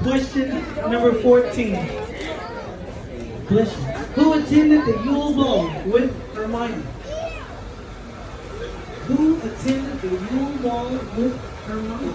Question number 14. Bless you. Who attended the Yule Ball with Hermione? Who attended the Yule Ball with Hermione?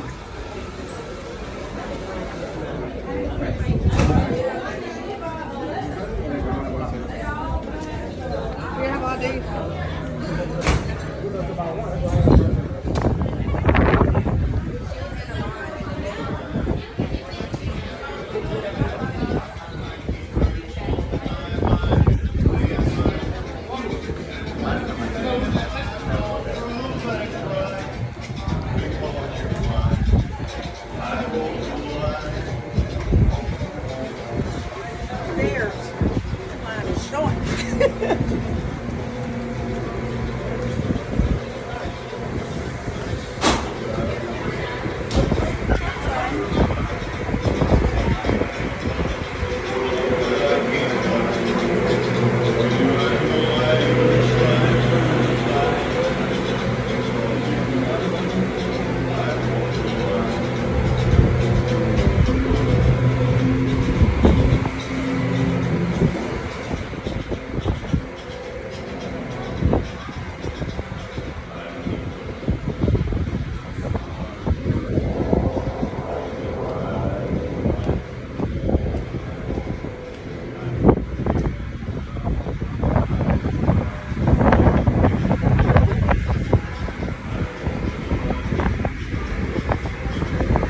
Stairs. Mine is short.